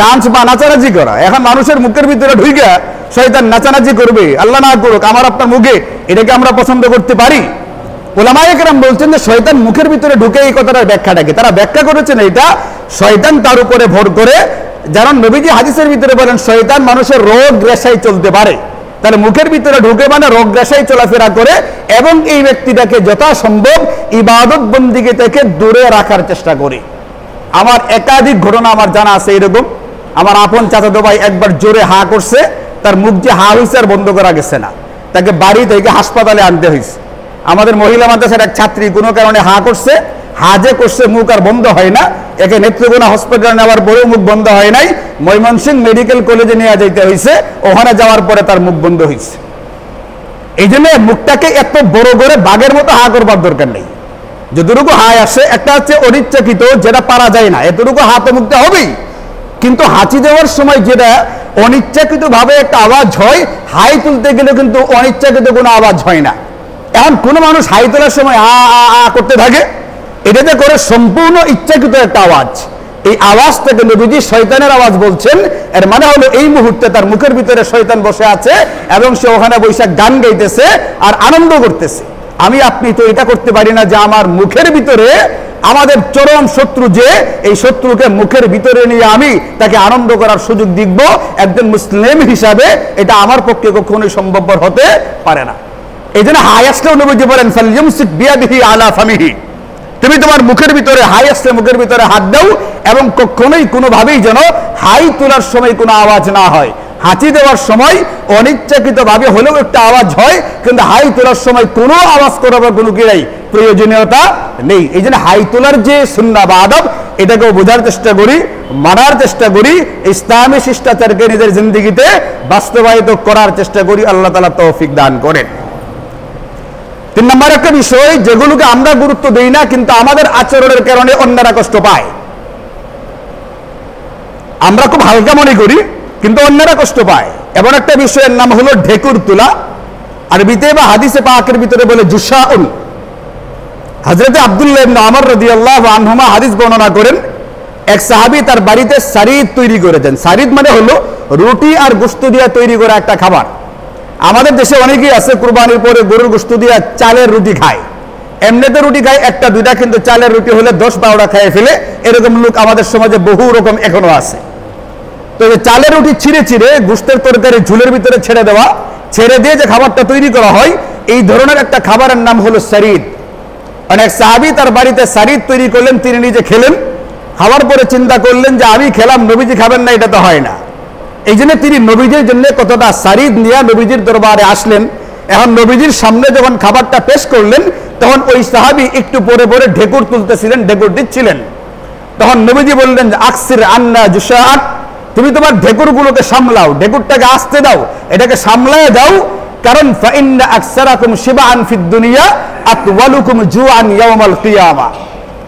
ডান্স বা নাচানাচি করা। এখন মানুষের মুখের ভিতরে ঢুকে শয়তান নাচানাচি করবে, আল্লাহ না করুক, আমার আপনার মুখে, এটাকে আমরা পছন্দ করতে পারি? ওলামায়ে কেরাম বলছেন যে শয়তান মুখের ভিতরে ঢুকে এই কথাটার ব্যাখ্যাটাকে তারা ব্যাখ্যা করেছেন এটা শয়তান তার উপরে ভর করে, যেমন নবীজি হাদিসের ভিতরে বলেন শয়তান মানুষের রোগ রেশায় চলতে পারে, তাহলে মুখের ভিতরে ঢুকে মানে রোগ রেশায় চলাফেরা করে এবং এই ব্যক্তিটাকে যথাসম্ভব ইবাদত বন্দিগি থেকে দূরে রাখার চেষ্টা করে। আমার একাধিক ঘটনা আমার জানা আছে এরকম। আমার আপন চাচাতো ভাই একবার জোরে হা করছে, তার মুখ যে হা হয়েছে আর বন্ধ করা গেছে না, তাকে বাড়ি থেকে হাসপাতালে আনতে হয়েছে। আমাদের মহিলা মাদ্রাসার এক ছাত্রী কোনো কারণে হা করছে, হা যে করছে মুখ আর বন্ধ হয় না, একে নেত্রকোনা হসপিটালে নেওয়ার পরেও মুখ বন্ধ হয় নাই, ময়মনসিংহ মেডিকেল কলেজে নিয়ে যেতে হয়েছে, ওখানে যাওয়ার পরে তার মুখ বন্ধ হয়েছে। এই জন্য মুখটাকে এত বড় করে বাঘের মতো হা করবার দরকার নেই। যতটুকু হাই আসে, একটা হচ্ছে অনিচ্ছাকৃত যেটা পারা যায় না, এতটুকু হাত মুখটা হবেই, কিন্তু হাঁচি দেওয়ার সময় যেটা অনিচ্ছাকৃত ভাবে একটা আওয়াজ হয়, হাই তুলতে গেলে কিন্তু অনিচ্ছাকৃত কোনো আওয়াজ হয় না। এখন কোনো মানুষ হাই তোলার সময় আ আ আ করতে থাকে, এটাতে করে সম্পূর্ণ ইচ্ছাকৃত একটা আওয়াজ। এই আওয়াজটাকে নবীজি শয়তানের আওয়াজ বলছেন। এর মানে হলো এই মুহূর্তে তার মুখের ভিতরে শয়তান বসে আছে এবং সে ওখানে বসে গান গাইতেছে আর আনন্দ করতেছে। আমি আপনি তো এটা করতে পারি না যে আমার মুখের ভিতরে আমাদের চরম শত্রু, যে এই শত্রুকে মুখের ভিতরে নিয়ে আমি তাকে আনন্দ করার সুযোগ দিব একজন মুসলিম হিসাবে, এটা আমার পক্ষে কখনোই সম্ভবপর হতে পারে না। এই জন্য হাই আসলেও নবীজি বলেন ফালইউমসিক বিয়াদিহি আলা ফামিহি, তুমি তোমার মুখের ভিতরে হাই আসলে মুখের ভিতরে হাত দাও এবং কখনোই কোনোভাবেই যেন হাই তোলার সময় কোনো আওয়াজ না হয়। হাঁচি দেওয়ার সময় অনিচ্ছাকৃত ভাবে হলেও একটা আওয়াজ হয়, কিন্তু হাই তোলার সময় কোনো আওয়াজ করার কোনো কি নাই, প্রয়োজনীয়তা নেই। এই জন্য হাই তোলার যে সুন্নাহ বা আদব, এটাকেও বোঝার চেষ্টা করি, মানার চেষ্টা করি, ইসলামী শিষ্টাচারকে নিজের জিন্দেগিতে বাস্তবায়িত করার চেষ্টা করি। আল্লাহ তাআলা তৌফিক দান করেন। 3 নম্বর একটা বিষয় যেগুলোকে আমরা গুরুত্ব দেই না কিন্তু আমাদের আচরণের কারণে অন্যরা কষ্ট পায়। আমরা খুব হালকা মনে করি কিন্তু অন্যরা কষ্ট পায়। এমন একটা বিষয়ের নাম হলো ঢেকুর তোলা। আরবিতে বা হাদিসে পাকের ভিতরে বলে জুশাউন। হযরতে আব্দুল্লাহ ইবনে ওমর রাদিয়াল্লাহু আনহুমা হাদিস বর্ণনা করেন, এক সাহাবী তার বাড়িতে সারিদ তৈরি করেছেন। সারিদ মানে হলো রুটি আর গোশত দিয়ে তৈরি করা একটা খাবার। আমাদের দেশে অনেকেই আছে কুরবানির পরে গরুর গোশত দিয়ে চালের রুটি খায়, এমনিতে রুটি খায় একটা দুইটা, কিন্তু চালের রুটি হলে 10-12টা খেয়ে ফেলে, এরকম লোক আমাদের সমাজে বহু রকম এখনো আছে। তো চালের রুটি ছিঁড়ে ছিঁড়ে গোশতের তরকারি ঝুলের ভিতরে ছেড়ে দেওয়া, ছেড়ে দিয়ে যে খাবারটা তৈরি করা হয়, এই ধরনের একটা খাবারের নাম হলো সারিদ। অনেক সাহাবী তার বাড়িতে সারিদ তৈরি করলেন, তিনি নিজে খেলেন, খাওয়ার পরে চিন্তা করলেন যে আমি খেলাম, নবীজি খাবেন না, এটা তো হয় না। এই জন্য তিনি নবীজির জন্য কতটা সারিদ নিয়ে নবীজির দরবারে আসলেন। এখন নবীজির সামনে যখন খাবারটা পেশ করলেন, তখন ওই সাহাবী একটু পরে পরে ঢেকুর তুলতেছিলেন, ঢেকুর দিচ্ছিলেন। তখন নবীজি বললেন যে আকসির আন্না জুশাআত, তুমি তোমার ঢেকুরগুলোকে সামলাও, ঢেকুরটাকে আসতে দাও, এটাকে সামলায় দাও, কারণ ফাইন্না আকসারাকুম শিবাআন ফিদ দুনিয়া আতওয়ালুকুম জুআন ইয়াউমাল কিয়ামা,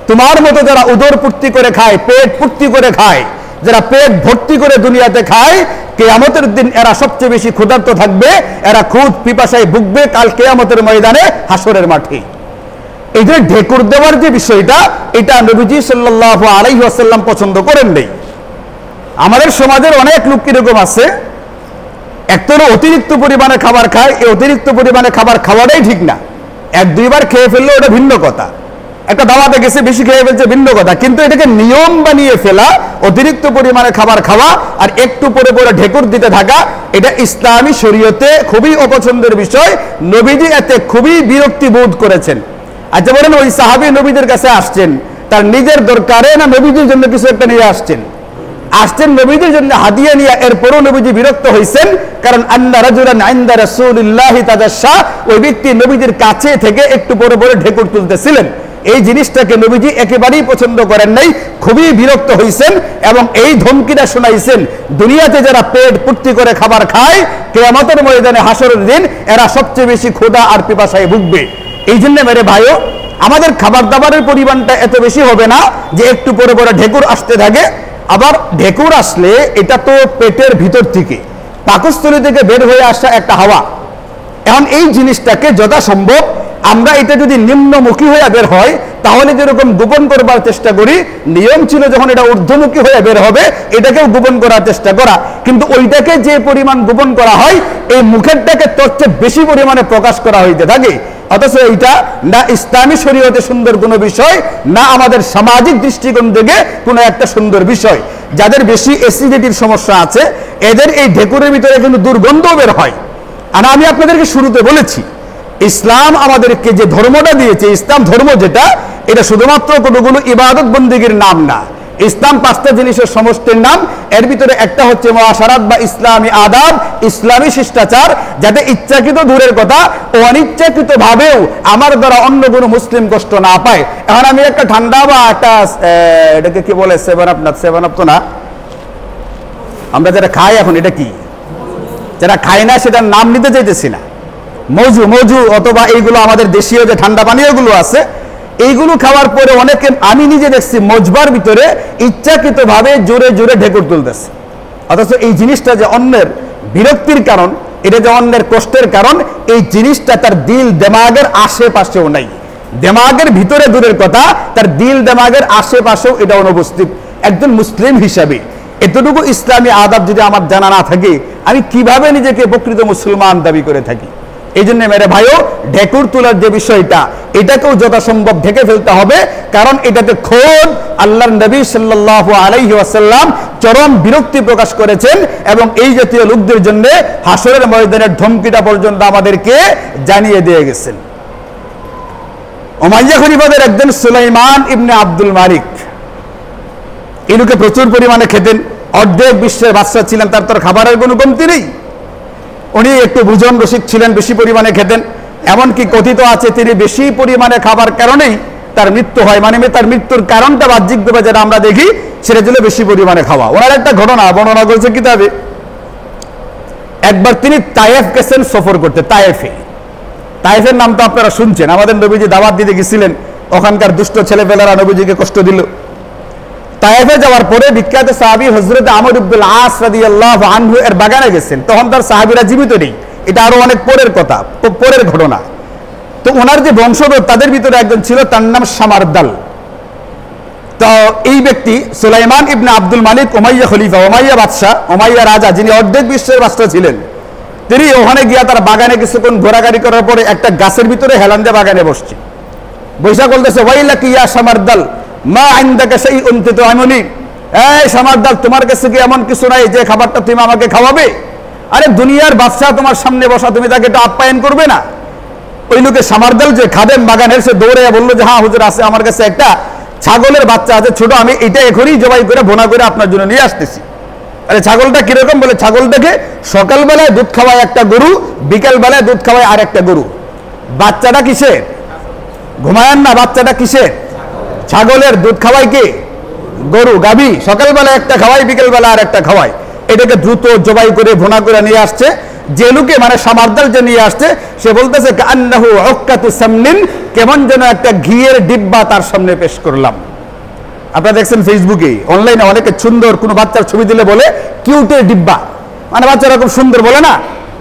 তোমার মতো যারা উদর পূর্তি করে খায়, পেট পূর্তি করে খায়, যারা পেট ভর্তি করে দুনিয়াতে খায়, কিয়ামতের দিন এরা সবচেয়ে বেশি ক্ষুধার্ত থাকবে, এরা খুদ পিপাসায় ভুগবে কাল কিয়ামতের ময়দানে, হাসরের মাঠে। এই যে ঢেকুর দেওয়ার যে বিষয়টা, এটা নবীজি সাল্লাল্লাহু আলাইহি ওয়াসাল্লাম পছন্দ করেন নাই। আমাদের সমাজের অনেক লোক কিরকম আছে, একতরফ অতিরিক্ত পরিমাণে খাবার খায়, এই অতিরিক্ত পরিমাণে খাবার খাওয়াটাই ঠিক না। 1-2 বার খেয়ে ফেললে ওটা ভিন্ন কথা, একটা দাওয়াতে গেছে বেশি খেয়ে ফেলছে ভিন্ন কথা, কিন্তু এটাকে নিয়ম বানিয়ে ফেলা, অতিরিক্ত পরিমাণে খাবার খাওয়া আর একটু পরে পরে ঢেকুর দিতে থাকা, এটা ইসলামী শরীয়তে খুবই অপছন্দের বিষয়। নবীজি এতে খুবই বিরক্তি বোধ করেছেন। আচ্ছা বলেন, ওই সাহাবী নবীদের কাছে আসছেন তার নিজের দরকারে না নবীজির জন্য কিছু একটা নিয়ে আসছেন নবীজির জন্য হাদিয়া নিয়ে, এরপরও নবীজি বিরক্ত হয়েছেন, কারণ আন্না রাজুলান ইনদা রাসূলিল্লাহি তাদাশা, ওই ব্যক্তি নবীজির কাছে থেকে একটু পরে পরে ঢেকুর তুলতেছিলেন। এই জিনিসটাকে নবীজি একেবারেই পছন্দ করেন নাই, খুবই বিরক্ত হয়েছেন এবং এই ধমকিটা শোনাইছেন, দুনিয়াতে যারা পেট পূর্তি করে খাবার খায়, কিয়ামতের ময়দানে হাসরের দিন এরা সবচেয়ে বেশি ক্ষুধা আর পিপাসায় ভুগবে। এই জন্য মেরে ভাইও, আমাদের খাবার দাবারের পরিমাণটা এত বেশি হবে না যে একটু পরে পরে ঢেকুর আসতে থাকে। আবার ঢেকুর আসলে এটা তো পেটের ভিতর থেকে, পাকস্থলী থেকে বের হয়ে আসা একটা হাওয়া। এখন এই জিনিসটাকে যথাসম্ভব আমরা এটা যদি নিম্নমুখী হয়ে বের হয় তাহলে যেরকম গোপন করবার চেষ্টা করি, নিয়ম ছিল যখন এটা ঊর্ধ্বমুখী হয়ে বের হবে এটাকেও গোপন করার চেষ্টা করা, কিন্তু ওইটাকে যে পরিমাণ গোপন করা হয় এই মুখেরটাকে তোর চেয়ে বেশি পরিমাণে প্রকাশ করা হইতে থাকে। অথচ এইটা না ইসলামী শরীয়তে সুন্দর কোনো বিষয়, না আমাদের সামাজিক দৃষ্টিকোণ থেকে কোনো একটা সুন্দর বিষয়। যাদের বেশি অ্যাসিডিটির সমস্যা আছে এদের এই ঢেকুরের ভিতরে কিন্তু দুর্গন্ধ বের হয়। আর আমি আপনাদেরকে শুরুতে বলেছি, ইসলাম আমাদেরকে যে ধর্মটা দিয়েছে, ইসলাম ধর্ম যেটা, এটা শুধুমাত্র কোনোগুলো ইবাদত বন্দেগীর নাম না। ইসলাম 5টা জিনিসের সমষ্টির নাম। এর ভিতরে একটা হচ্ছে মুআশারাত বা ইসলামী আদাব, ইসলামী শিষ্টাচার, যাতে ইচ্ছাকৃত দূরের কথা অনিচ্ছাকৃত ভাবেও আমার দ্বারা অন্য কোনো মুসলিম কষ্ট না পায়। এখন আমি একটা ঠান্ডা বা একটা এটাকে কি বলে, 7 আপ তো না, আমরা যেটা খাই এখন, এটা কি যারা খায় না সেটার নাম নিতে চাইতেছি না, মজু অথবা এইগুলো আমাদের দেশীয় যে ঠান্ডা পানীয়গুলো আছে, এইগুলো খাওয়ার পরে অনেকে, আমি নিজে দেখছি মজবার ভিতরে ইচ্ছাকৃত ভাবে জোরে জোরে ঢেকুর তুলতেছে। অথচ এই জিনিসটা যে অন্যের বিরক্তির কারণ, এটা যে অন্যের কষ্টের কারণ, এই জিনিসটা তার দিল দেমাগের আশেপাশেও নাই। দেমাগের ভিতরে দূরের কথা, তার দিল দেমাগের আশেপাশেও এটা অনুপস্থিত। একজন মুসলিম হিসাবে এতটুকু ইসলামী আদাব যদি আমার জানা না থাকে, আমি কিভাবে নিজেকে প্রকৃত মুসলমান দাবি করে থাকি? এই জন্য মেরে ভাইও, ঢেকুর তোলার যে বিষয়টা, এটাকেও যথাসম্ভব ঢেকে ফেলতে হবে, কারণ এটাতে খোদ আল্লাহর নবী সাল্লাল্লাহু আলাইহি ওয়াসাল্লাম চরম বিরক্তি প্রকাশ করেছেন এবং এই জাতীয় লোকদের জন্য হাসরের ময়দানের ধমকিটা পর্যন্ত আমাদেরকে জানিয়ে দিয়ে গেছেন। উমাইয়া খলিফাদের একজন সুলাইমান ইবনে আব্দুল মালিক, এই লোকে প্রচুর পরিমাণে খেতেন, অর্ধেক বিশ্বের বাদশা ছিলেন, তার তোর খাবারের কোনো কমতি নেই। উনি একটু ভোজন রসিক ছিলেন, বেশি পরিমাণে খেতেন। এমনকি কথিত আছে তিনি বেশি পরিমাণে খাবার কারণেই তার মৃত্যু হয়, মানে তার মৃত্যুর কারণটা বাহ্যিকভাবে যেটা আমরা দেখি সেটা ছিল বেশি পরিমাণে খাওয়া। ওনার একটা ঘটনা বর্ণনা করেছে কিতাবে। একবার তিনি তায়েফ গেছেন সফর করতে। তায়েফের নাম তো আপনারা শুনছেন, আমাদের নবীজি দাওয়াত দিতে গেছিলেন, ওখানকার দুষ্ট ছেলেপেলেরা নবীজিকে কষ্ট দিল। তায়েফে যাওয়ার পরে বিখ্যাত সাহাবী হযরত আমর ইবনুল আস রাদিয়াল্লাহু আনহু এর বাগানে গেছেন। তখন তার সাহাবীরা জীবিত নেই, এটা আরো অনেক পরের কথা, পরের ঘটনা। তো ওনার যে বংশধর তাদের ভিতরে একজন ছিল, তার নাম সামারদাল। তো এই ব্যক্তি সুলাইমান ইবনে আব্দুল মালিক, উমাইয়া খলিফা, উমাইয়া বাদশা, উমাইয়া রাজা, যিনি অর্ধেক বিশ্বের বাদশা ছিলেন, তিনি ওখানে গিয়া তার বাগানে কিছুক্ষণ ঘোরাঘুরি করার পরে একটা গাছের ভিতরে হেলান দিয়ে বাগানে বসছে। বৈশা বলতেছে, ওয়াইলাকি ইয়া সামারদাল মা ইনদাকা শাইউন তুতআমুনি, এই সামারদাল, তোমার কাছে কি এমন কিছু নাই যে খাবারটা তুমি আমাকে খাওয়াবে? আরে দুনিয়ার বাদশা তোমার সামনে বসা, তুমি তাকে একটু আপ্যায়ন করবে না? ওই লোকে সামারদাল যে খাদেম বাগানের, সে দৌড়ে বললো যে হ্যাঁ হুজুর, আছে আমার কাছে একটা ছাগলের বাচ্চা আছে ছোট, আমি এটা এখনই জবাই করে ভুনা করে আপনার জন্য নিয়ে আসতেছি। আরে ছাগলটা কিরকম? বলে ছাগলটাকে সকালবেলায় দুধ খাওয়ায় একটা গরু, বিকেল বেলায় দুধ খাওয়ায় আর একটা গরু। বাচ্চাটা কিসের? ঘুমায়েন না, বাচ্চাটা কিসের? ছাগলের। দুধ খাওয়ায় কে? গরু, গাভী। সকালবেলা একটা খাওয়াই, বিকেল বেলা আর একটা খাওয়াই। এটাকে দ্রুত জবাই করে ভুনা করে নিয়ে আসছে। যে লোকে মানে সামারদাল যে নিয়ে আসছে, সে বলতেছে কান্নাহু উক্কাতু সামনিন, কেমন যেন একটা ঘিয়ের ডিব্বা তার সামনে পেশ করলাম। আপনারা দেখছেন ফেসবুকে, অনলাইনে অনেকে সুন্দর কোনো বাচ্চার ছবি দিলে বলে কিউটের ডিব্বা, মানে বাচ্চারা খুব সুন্দর বলে না,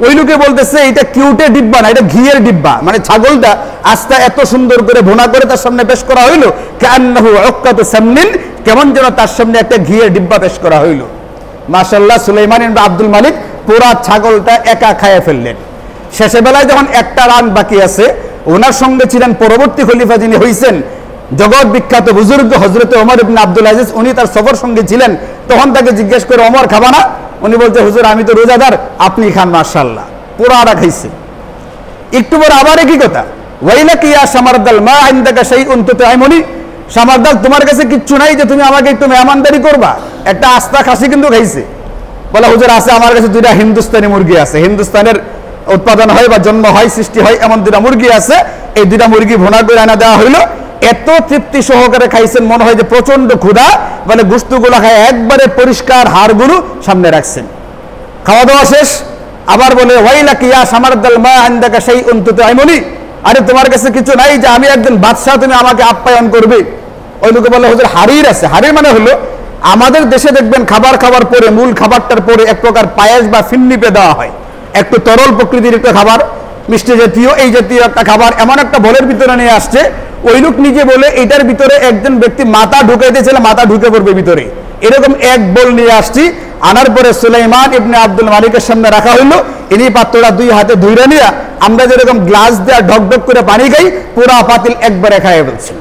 ওই লোকে বলতেছে এটা কিউটের ডিব্বা না, এটা ঘিয়ের ডিব্বা। মানে ছাগলটা আস্তে এত সুন্দর করে ভুনা করে তার সামনে পেশ করা হইলো, কান্নাহু উক্কাতু সামনিন, কেমন যেন তার সামনে একটা ঘিয়ের ডিব্বা পেশ করা হইলো। মাশাআল্লাহ, সুলাইমান ইবনে আব্দুল মালিক পুরা ছাগলটা একা খাইয়ে ফেললেন। শেষে বেলায় যখন একটা রান বাকি আছে, ওনার সঙ্গে ছিলেন পরবর্তী খলিফা যিনি হইছেন জগৎ বিখ্যাত বুজুর্গ হযরত ওমর ইবনে আব্দুল আজিজ, উনি তার সফর সঙ্গে ছিলেন। তখন তাকে জিজ্ঞেস করে, ওমর খাবা না? উনি বলছে, হুজুর আমি তো রোজাদার, আপনি খান। মাশাআল্লাহ, পুরাটা খাইছে। একটু পর আবার একই কথা, ওয়াইলাকি ইয়া সামারদাল মা ইনদাকা শাইউন তুতআমুনি, সামারদাল তোমার কাছে কিচ্ছু নাই যে তুমি আমাকে একটু মেহমানদারি করবা? একটা আস্তা খাসি কিন্তু খাইছে। বলে, হুজুর আছে আমার কাছে দুইটা হিন্দুস্তানি মুরগি আছে, হিন্দুস্তানের উৎপাদন হয় বা জন্ম হয়, সৃষ্টি হয় এমন দুইটা মুরগি আছে, এই দুইটা মুরগি ভুনা করে আনা দেওয়া হইলো, এত তৃপ্তি সহকারে খাইছেন, মনে হয় যে প্রচন্ড ক্ষুধা, মানে গুস্তুগুলো খায় একবারে পরিষ্কার হাড়গুলো সামনে রাখছেন। খাওয়া দাওয়া শেষ, আবার বলে ওয়াইলাকি ইয়া সামারদাল মা আনদাকা শাইউন তুতাইমুনি, আরে তোমার কাছে কিছু নাই যে আমি একজন বাদশাহ, তুমি আমাকে আপ্যায়ন করবে? ওই লোকে বলে হুজুর হাড়ির আছে। হাড়ির মানে হলো আমাদের দেশে দেখবেন খাবার খাবার পরে, মূল খাবারটার পরে এক প্রকার পায়েস বা ফিন্নিপে দেওয়া হয়, একটু তরল প্রকৃতির একটা খাবার, মিষ্টি জাতীয় এই জাতীয় একটা খাবার এমন একটা বলের ভিতরে নিয়ে আসছে। ওই লোক নিজে বলে এটার ভিতরে একজন ব্যক্তি মাথা ঢুকাইতেছিল, মাথা ঢুকে পড়বে ভিতরে, এরকম এক বল নিয়ে আসছি। আনার পরে সুলাইমান ইবনে আব্দুল মালিকের সামনে রাখা হইলো। ইনি পাত্রটা দুই হাতে ধুইরা নিয়ে আমরা যেরকম গ্লাস দেওয়া ঢক ঢক করে পানি খাই, পুরা পাতিল একবারে খাইয়ে ফেলছেন।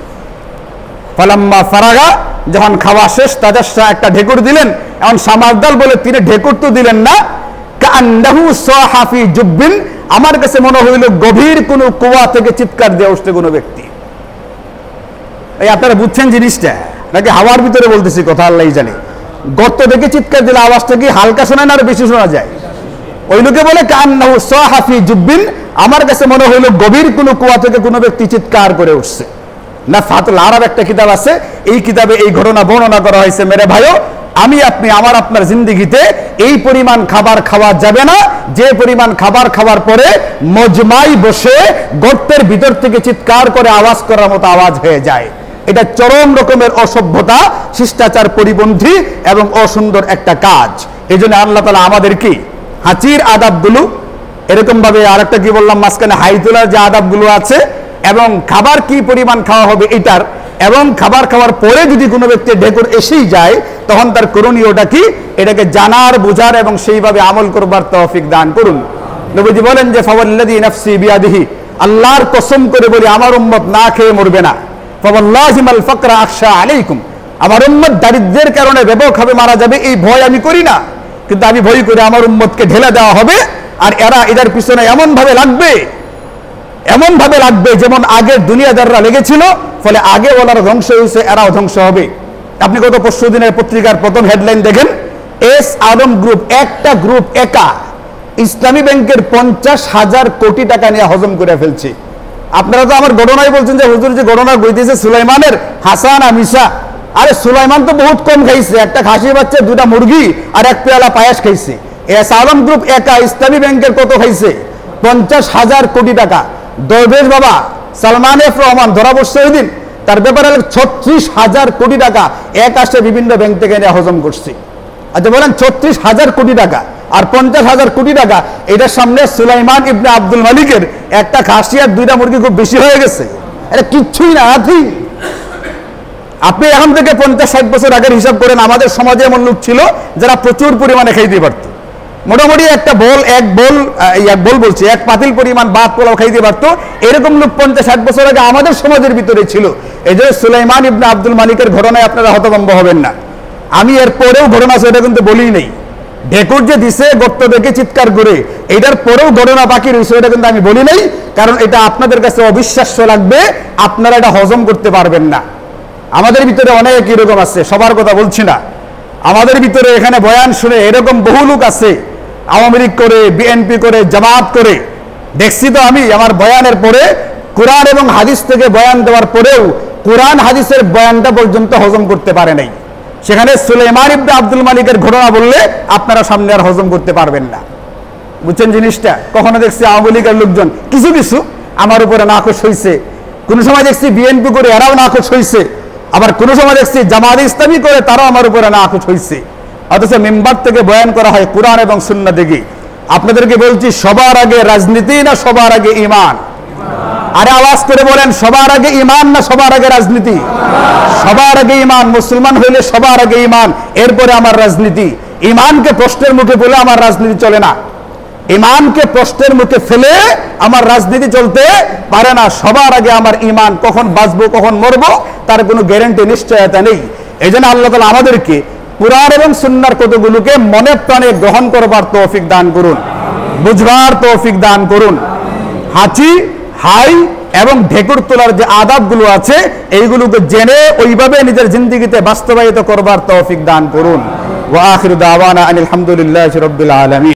ফালাম্মা ফারাগা, যখন খাওয়া শেষ, তাজাশা একটা ঢেকুর দিলেন। এখন সামারদাল বলে তিনি ঢেকুর তো দিলেন না, কান্নাহু সাহাফি জুব্বিন, আমার কাছে মনে হইল গভীর কোন কুয়া থেকে চিৎকার দিয়ে উঠছে কোন ব্যক্তি। এই আপনারা বুঝছেন জিনিসটা নাকি হাওয়ার ভিতরে বলতেছি কথা আল্লাহই জানে। গর্ত দেখে চিৎকার দিলে আওয়াজটা কি হালকা শোনায় না আরো বেশি শোনা যায়? ওই লোকে বলে কান্নাহু সাহাফি জুব্বিন, আমার কাছে মনে হইল গভীর কোন কুয়া থেকে কোন ব্যক্তি চিৎকার করে উঠছে। না ফাতুল আরব একটা কিতাব আছে, এই কিতাবে এই ঘটনা বর্ণনা করা হয়েছে। মেরে ভাইও, আমি আপনি আমার আপনার জিন্দেগিতে এই পরিমাণ খাবার খাওয়া যাবে না যে পরিমাণ খাবার খাওয়ার পরে মজমাই বসে গর্তের ভিতর থেকে চিৎকার করে আওয়াজ করার মতো আওয়াজ হয়ে যায়। এটা চরম রকমের অসভ্যতা, শিষ্টাচার পরিপন্থী এবং অসুন্দর একটা কাজ। এই জন্য আল্লাহ তাআলা আমাদেরকে হাঁচির আদাবগুলো এরকম ভাবে, আর একটা কি বললাম মাঝখানে, হাই তোলার যে আদাবগুলো আছে এবং খাবার কি পরিমাণ খাওয়া হবে এটার, এবং খাবার খাওয়ার পরে যদি কোনো ব্যক্তি ঢেকুর এসেই যায় তখন তার করণীয়টা কি, এটাকে জানার, বুঝার এবং সেইভাবে আমল করবার তৌফিক দান করুন। নবীজি বলেন যে ফাওয়াল্লাযী নাফসি বিয়াদিহি, আল্লাহর কসম করে বলি আমার উম্মত না খেয়ে মরবে না। ফাওয়াল্লাহি মাল ফাকরা আখশা আলাইকুম, আমার উম্মত দারিদ্র্যের কারণে বেপরোক্ষভাবে মারা যাবে এই ভয় আমি করি না, কিন্তু আমি ভয় করে আমার উম্মতকে ঢেলে দেওয়া হবে। আর এরা এদের পিছনে এমন ভাবে লাগবে যেমন আগের দুনিয়াদাররা লেগেছিল, ফলে আগে ওনারা ধ্বংস হয়েছে, এরাও ধ্বংস হবে। আপনি গত পরশু দিনের পত্রিকার প্রথম হেডলাইন দেখেন, এস আলম গ্রুপ, একটা গ্রুপ একা ইসলামী ব্যাংকের 50,000 কোটি টাকা নিয়ে হজম করে ফেলছে। আপনারা তো আমার ঘটনায় বলছেন যে হুজুর যে ঘটনা কইতেছে সুলাইমানের, হাসান আর মিশা, আরে সুলাইমান তো বহুত কম খাইছে, একটা খাসি বাচ্চা, 2টা মুরগি আর 1 পেয়ালা পায়েস খাইছে। এস আলম গ্রুপ একা ইসলামী ব্যাংকের কত খাইছে? 50,000 কোটি টাকা। দরবেশ বাবা সালমান এফ রহমান ধরা পড়ছে ওই দিন, তার ব্যাপারে 36,000 কোটি টাকা এক আসে বিভিন্ন ব্যাংক থেকে নিয়ে হজম করছে। আচ্ছা বলেন 36,000 কোটি টাকা আর 50,000 কোটি টাকা, এটার সামনে সুলাইমান ইবনে আব্দুল মালিকের একটা খাসি আর 2টা মুরগি খুব বেশি হয়ে গেছে। এটা কিচ্ছুই না। আপনি এখন থেকে 50-60 বছর আগের হিসাব করেন, আমাদের সমাজে এমন লোক ছিল যারা প্রচুর পরিমাণে খাইতে পারত, মোটামুটি এক পাতিল পরিমাণ ভাত পোলাও খাইতে পারতো, এরকম লোক 50-60 বছর আগে আমাদের সমাজের ভিতরে ছিল। এই যে সুলাইমান ইবনে আব্দুল মালিকের ঘটনায় আপনারা হতভম্ব হবেন না। আমি এর পরেও ঘটনা সেটা কিন্তু বলি নেই, ঢেকুর যে দিছে গর্ত দেখে চিৎকার করে, এটার পরেও ঘটনা বাকি রয়েছে, এটা কিন্তু আমি বলি নাই, কারণ এটা আপনাদের কাছে অবিশ্বাস্য লাগবে, আপনারা এটা হজম করতে পারবেন না। আমাদের ভিতরে অনেক এরকম আছে, সবার কথা বলছি না, আমাদের ভিতরে এখানে বয়ান শুনে এরকম বহু লোক আছে, আওয়ামী লীগ করে, বিএনপি করে, জামাত করে, দেখছি তো আমি আমার বয়ানের পরে কোরআন এবং হাদিস থেকে বয়ান দেওয়ার পরেও কোরআন হাদিসের বয়ানটা পর্যন্ত হজম করতে পারে নাই। সেখানে সুলাইমান ইবনে আব্দুল মালিকের ঘটনা বললে আপনারা সামনে আর হজম করতে পারবেন না। বুঝছেন জিনিসটা? কখনো দেখছি আওয়ামী লীগের লোকজন কিছু কিছু আমার উপরে নাখোশ হয়েছে, কোন সময় দেখছি বিএনপি করে এরাও নাখোশ হয়েছে, আবার কোন সময় দেখছি জামাত ইসলামী করে তারাও আমার উপরে নাখোশ হয়েছে। অথচ মিম্বার থেকে বয়ান করা হয় কোরআন এবং সুন্নাহ দেখে। আপনাদেরকে বলছি, সবার আগে রাজনীতি না সবার আগে ঈমান? আরে আওয়াজ করে বলেন, সবার আগে ঈমান না সবার আগে রাজনীতি? সবার আগে ঈমান। মুসলমান হইলে সবার আগে ঈমান, এরপরে আমার রাজনীতি। ঈমানকে প্রশ্নের মুখে বলে আমার রাজনীতি চলে না, ঈমানকে প্রশ্নের মুখে ফেলে আমার রাজনীতি চলতে পারে না। সবার আগে আমার ঈমান। কখন বাঁচবো কখন মরবো তার কোনো গ্যারান্টি, নিশ্চয়তা নেই। এই জন্য আল্লাহ তাআলা আমাদেরকে কুরআন এবং সুন্নাহর কতগুলোকে মনে প্রাণে গ্রহণ করবার তৌফিক দান করুন, বুঝবার তৌফিক দান করুন। হাঁচি, হাই এবং ঢেকুর তোলার যে আদাবগুলো আছে এইগুলোকে জেনে ওইভাবে নিজের জিন্দেগিতে বাস্তবায়িত করবার তৌফিক দান করুন। ওয়া আখিরু দাওয়ানা আনিল হামদুলিল্লাহি রাব্বিল আলামিন।